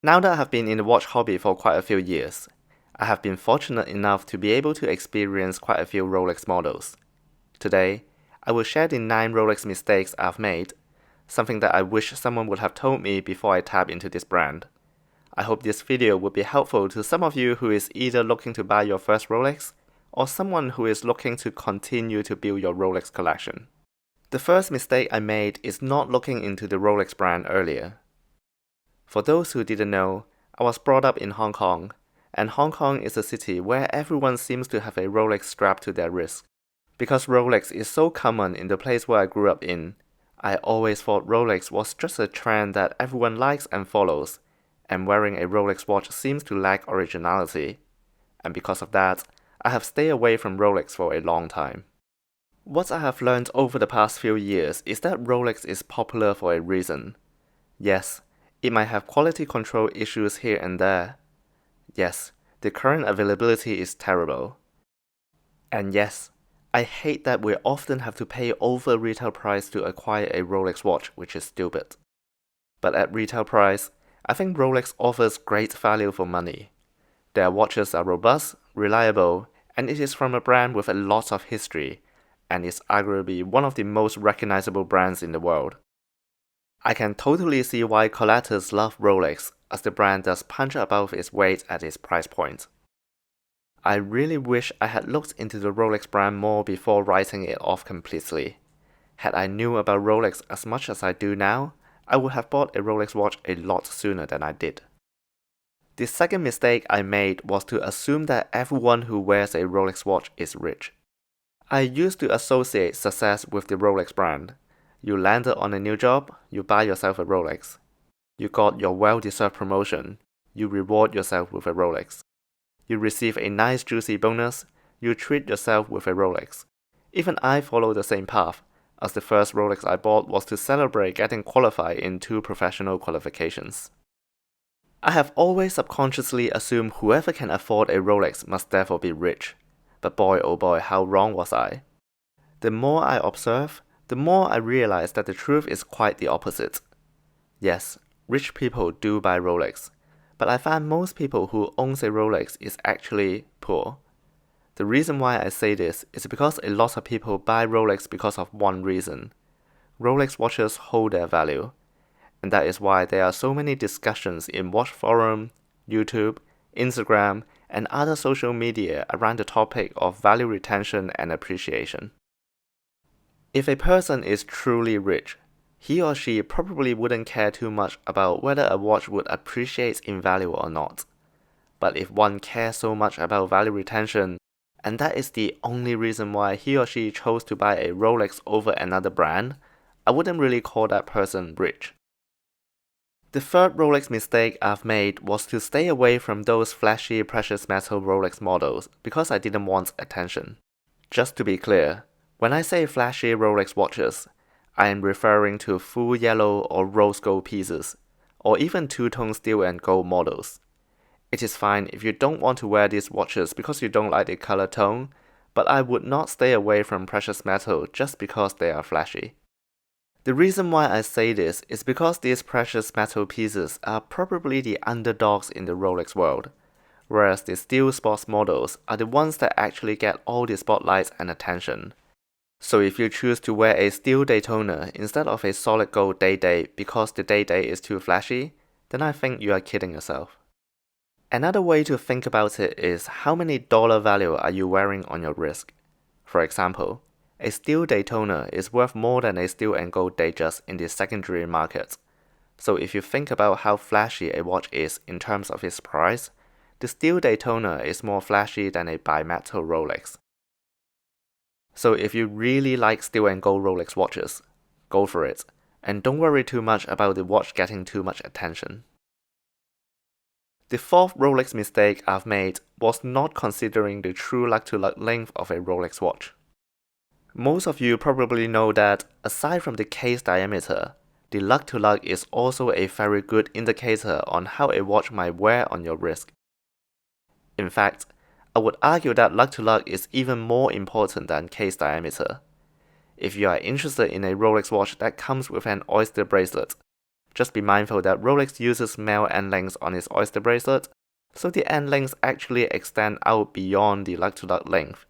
Now that I have been in the watch hobby for quite a few years, I have been fortunate enough to be able to experience quite a few Rolex models. Today, I will share the 9 Rolex mistakes I've made, something that I wish someone would have told me before I tap into this brand. I hope this video would be helpful to some of you who is either looking to buy your first Rolex, or someone who is looking to continue to build your Rolex collection. The first mistake I made is not looking into the Rolex brand earlier. For those who didn't know, I was brought up in Hong Kong, and Hong Kong is a city where everyone seems to have a Rolex strapped to their wrist. Because Rolex is so common in the place where I grew up in, I always thought Rolex was just a trend that everyone likes and follows, and wearing a Rolex watch seems to lack originality. And because of that, I have stayed away from Rolex for a long time. What I have learned over the past few years is that Rolex is popular for a reason. Yes, it might have quality control issues here and there. Yes, the current availability is terrible. And yes, I hate that we often have to pay over retail price to acquire a Rolex watch, which is stupid. But at retail price, I think Rolex offers great value for money. Their watches are robust, reliable, and it is from a brand with a lot of history, and is arguably one of the most recognizable brands in the world. I can totally see why collectors love Rolex, as the brand does punch above its weight at its price point. I really wish I had looked into the Rolex brand more before writing it off completely. Had I knew about Rolex as much as I do now, I would have bought a Rolex watch a lot sooner than I did. The second mistake I made was to assume that everyone who wears a Rolex watch is rich. I used to associate success with the Rolex brand. You landed on a new job, you buy yourself a Rolex. You got your well-deserved promotion, you reward yourself with a Rolex. You receive a nice juicy bonus, you treat yourself with a Rolex. Even I follow the same path, as the first Rolex I bought was to celebrate getting qualified in 2 professional qualifications. I have always subconsciously assumed whoever can afford a Rolex must therefore be rich. But boy oh boy, how wrong was I? The more I observe, the more I realize that the truth is quite the opposite. Yes, rich people do buy Rolex, but I find most people who owns a Rolex is actually poor. The reason why I say this is because a lot of people buy Rolex because of one reason. Rolex watches hold their value, and that is why there are so many discussions in watch forum, YouTube, Instagram, and other social media around the topic of value retention and appreciation. If a person is truly rich, he or she probably wouldn't care too much about whether a watch would appreciate in value or not. But if one cares so much about value retention, and that is the only reason why he or she chose to buy a Rolex over another brand, I wouldn't really call that person rich. The third Rolex mistake I've made was to stay away from those flashy precious metal Rolex models because I didn't want attention. Just to be clear, when I say flashy Rolex watches, I am referring to full yellow or rose gold pieces, or even two-tone steel and gold models. It is fine if you don't want to wear these watches because you don't like the color tone, but I would not stay away from precious metal just because they are flashy. The reason why I say this is because these precious metal pieces are probably the underdogs in the Rolex world, whereas the steel sports models are the ones that actually get all the spotlights and attention. So if you choose to wear a steel Daytona instead of a solid gold Day-Day because the Day-Day is too flashy, then I think you are kidding yourself. Another way to think about it is how many dollar value are you wearing on your wrist. For example, a steel Daytona is worth more than a steel and gold Datejust in the secondary market. So if you think about how flashy a watch is in terms of its price, the steel Daytona is more flashy than a bimetal Rolex. So if you really like steel and gold Rolex watches, go for it, and don't worry too much about the watch getting too much attention. The fourth Rolex mistake I've made was not considering the true lug-to-lug length of a Rolex watch. Most of you probably know that, aside from the case diameter, the lug-to-lug is also a very good indicator on how a watch might wear on your wrist. In fact, I would argue that lug-to-lug is even more important than case diameter. If you are interested in a Rolex watch that comes with an oyster bracelet, Just be mindful that Rolex uses male end links on its oyster bracelet, so the end links actually extend out beyond the lug-to-lug length.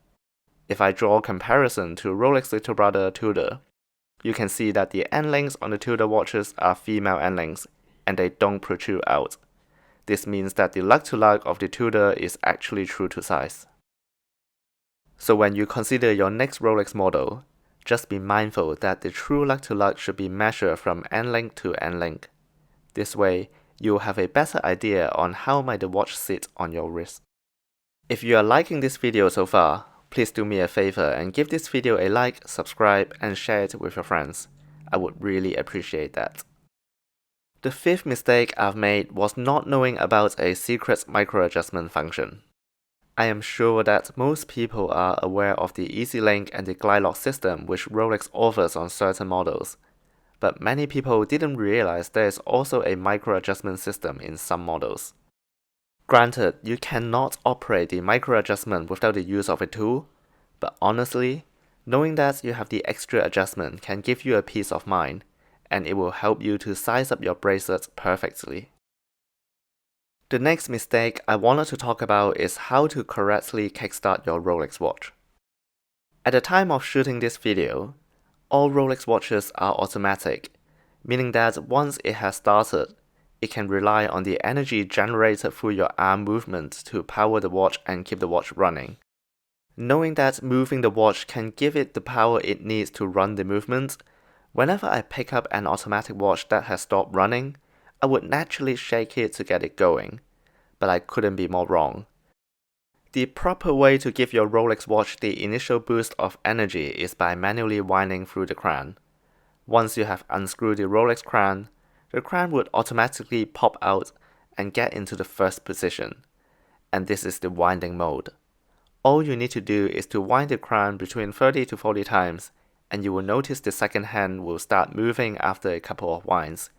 If I draw a comparison to Rolex little brother Tudor, you can see that the end links on the Tudor watches are female end links, and they don't protrude out. This means that the lug-to-lug of the Tudor is actually true to size. So when you consider your next Rolex model, just be mindful that the true lug-to-lug should be measured from end link to end link. This way, you'll have a better idea on how might the watch sit on your wrist. If you are liking this video so far, please do me a favor and give this video a like, subscribe, and share it with your friends. I would really appreciate that. The fifth mistake I've made was not knowing about a secret micro-adjustment function. I am sure that most people are aware of the Easy Link and the Glide Lock system which Rolex offers on certain models, but many people didn't realize there is also a micro-adjustment system in some models. Granted, you cannot operate the micro-adjustment without the use of a tool, but honestly, knowing that you have the extra adjustment can give you a peace of mind, and it will help you to size up your bracelet perfectly. The next mistake I wanted to talk about is how to correctly kickstart your Rolex watch. At the time of shooting this video, all Rolex watches are automatic, meaning that once it has started, it can rely on the energy generated through your arm movement to power the watch and keep the watch running. Knowing that moving the watch can give it the power it needs to run the movement, whenever I pick up an automatic watch that has stopped running, I would naturally shake it to get it going, but I couldn't be more wrong. The proper way to give your Rolex watch the initial boost of energy is by manually winding through the crown. Once you have unscrewed the Rolex crown, the crown would automatically pop out and get into the first position, and this is the winding mode. All you need to do is to wind the crown between 30 to 40 times, and you will notice the second hand will start moving after a couple of winds,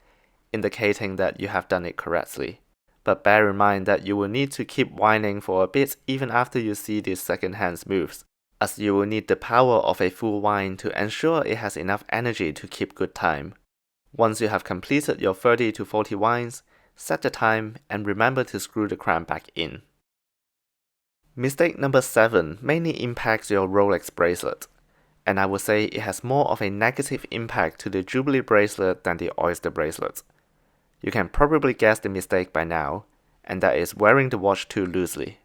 indicating that you have done it correctly. But bear in mind that you will need to keep winding for a bit even after you see the second hand's moves, as you will need the power of a full wind to ensure it has enough energy to keep good time. Once you have completed your 30 to 40 winds, set the time and remember to screw the crown back in. Mistake number 7 mainly impacts your Rolex bracelet, and I would say it has more of a negative impact to the Jubilee bracelet than the Oyster bracelet. You can probably guess the mistake by now, and that is wearing the watch too loosely.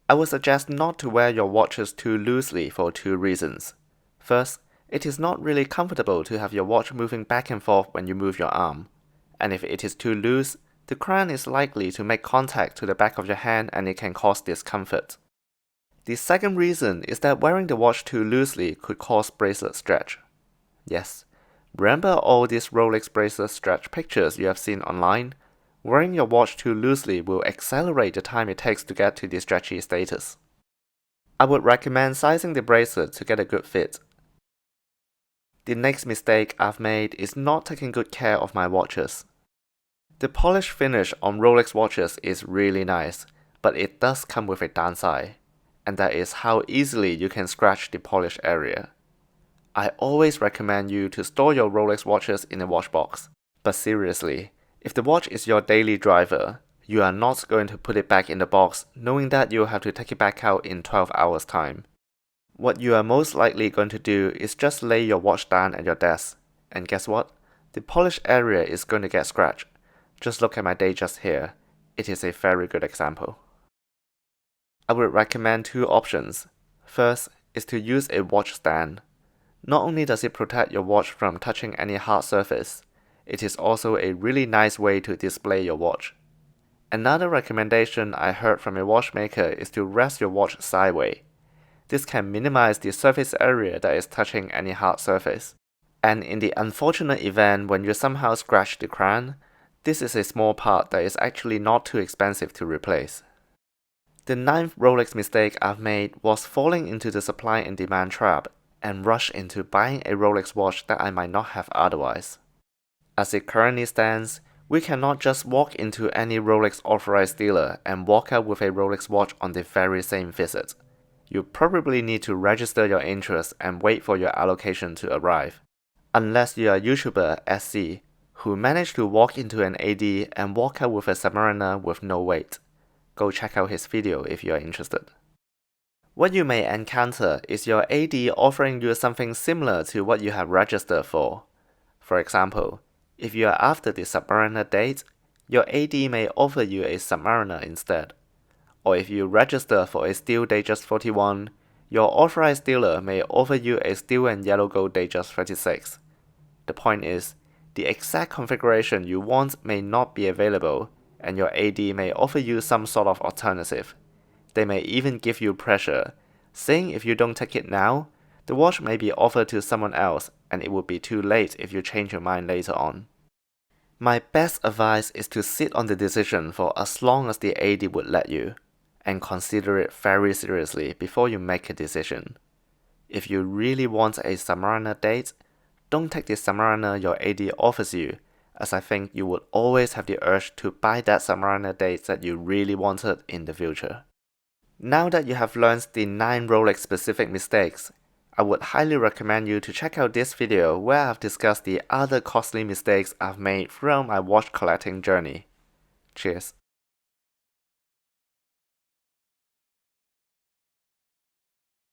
I would suggest not to wear your watches too loosely for 2 reasons. First, it is not really comfortable to have your watch moving back and forth when you move your arm, and if it is too loose, the crown is likely to make contact to the back of your hand and it can cause discomfort. The second reason is that wearing the watch too loosely could cause bracelet stretch. Yes, remember all these Rolex bracelet stretch pictures you have seen online? Wearing your watch too loosely will accelerate the time it takes to get to the stretchy status. I would recommend sizing the bracelet to get a good fit. The next mistake I've made is not taking good care of my watches. The polish finish on Rolex watches is really nice, but it does come with a downside, and that is how easily you can scratch the polish area. I always recommend you to store your Rolex watches in a watch box, but seriously, if the watch is your daily driver, you are not going to put it back in the box knowing that you'll have to take it back out in 12 hours time. What you are most likely going to do is just lay your watch down at your desk, and guess what? The polish area is going to get scratched. Just look at my day just here. It is a very good example. I would recommend 2 options. First is to use a watch stand. Not only does it protect your watch from touching any hard surface, it is also a really nice way to display your watch. Another recommendation I heard from a watchmaker is to rest your watch sideways. This can minimize the surface area that is touching any hard surface. And in the unfortunate event when you somehow scratch the crown, this is a small part that is actually not too expensive to replace. The 9th Rolex mistake I've made was falling into the supply and demand trap and rush into buying a Rolex watch that I might not have otherwise. As it currently stands, we cannot just walk into any Rolex authorized dealer and walk out with a Rolex watch on the very same visit. You probably need to register your interest and wait for your allocation to arrive. Unless you are YouTuber SC, who managed to walk into an AD and walk out with a Submariner with no weight. Go check out his video if you are interested. What you may encounter is your AD offering you something similar to what you have registered for. For example, if you are after the Submariner date, your AD may offer you a Submariner instead. Or if you register for a Steel Datejust 41, your authorized dealer may offer you a Steel and Yellow Gold Datejust 36. The point is, the exact configuration you want may not be available, and your AD may offer you some sort of alternative. They may even give you pressure, saying if you don't take it now, the watch may be offered to someone else and it would be too late if you change your mind later on. My best advice is to sit on the decision for as long as the AD would let you, and consider it very seriously before you make a decision. If you really want a Submariner date, don't take the Submariner your AD offers you, as I think you would always have the urge to buy that Submariner date that you really wanted in the future. Now that you have learned the 9 Rolex specific mistakes, I would highly recommend you to check out this video where I've discussed the other costly mistakes I've made throughout my watch collecting journey. Cheers.